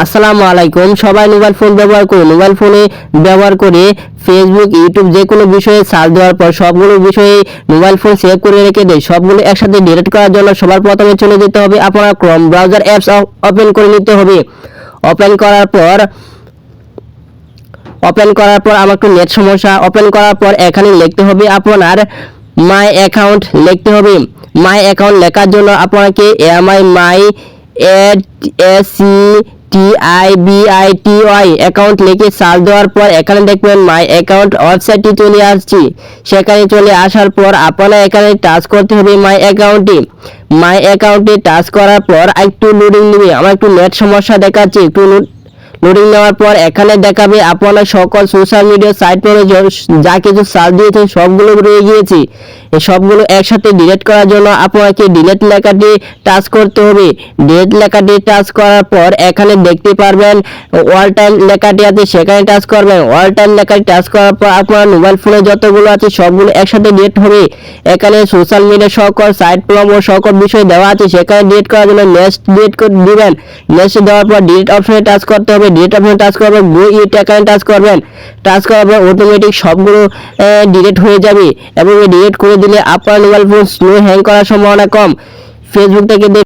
আসসালামু আলাইকুম। সবাই মোবাইল ফোন ব্যবহার করে ফেসবুক, ইউটিউব যে কোনো বিষয়ে সার্চ দেওয়ার পর সবগুলো বিষয়ে মোবাইল ফোন সেভ করে রেখে দেয়। সবগুলো একসাথে ডিলিট করার জন্য সবার প্রথমে চলে যেতে হবে আপনার ক্রোম ব্রাউজার অ্যাপস ওপেন করে নিতে হবে। ওপেন করার পর আমার একটু নেট সমস্যা। ওপেন করার পর এখানে লিখতে হবে আপনার মাই অ্যাকাউন্ট লিখতে হবে। মাই অ্যাকাউন্ট লেখার জন্য আপনাকে মাই SCTIBITY অ্যাকাউন্ট লিখে সার্চ দেওয়ার পর এখানে দেখবেন মাই অ্যাকাউন্ট ওয়েবসাইটটি চলে আসছে। সেখানে চলে আসার পর আপনারা এখানে টাচ করতে হবে মাই অ্যাকাউন্টে টাচ করার পর একটু লোডিং নেবে। আমার একটু নেট সমস্যা দেখাচ্ছে। একটু লোডিং নেওয়ার পর এখানে দেখাবে আপনার সকল সোশ্যাল মিডিয়া সাইট পরে যা কিছু সার্চ দিয়েছেন সবগুলো রয়ে গিয়েছে। এই সবগুলো একসাথে ডিলিট করার জন্য আপনাকে ডিলিট লেখাটি টাচ করতে হবে। ডিলিট লেখাটি টাচ করার পর এখানে দেখতে পারবেন অল টাইম লেখাটি আছে, সেখানে টাচ করবেন। অল টাইম লেখাটি টাচ করার পর আপনার মোবাইল ফোনে যতগুলো আছে সবগুলো একসাথে ডিলিট হবে। এখানে সোশ্যাল মিডিয়া সকল সাইট প্রোম ও সকল বিষয় দেওয়া আছে, সেখানে ডিলিট করার জন্য নেক্সট ডিলিট করে দিবেন। নেক্সট দেওয়ার পর ডিলিট অপশনে টাচ করতে হবে। ডিলিট অপশনে টাচ করবেন, গো ইট এখানে টাচ করবেন। টাচ করার পর অটোমেটিক সবগুলো ডিলিট হয়ে যাবে এবং ডিলিট করে দিলে আপনার মোবাইল ফোন স্লো হ্যাং করার সম্ভাবনা কম। ফেসবুক থেকে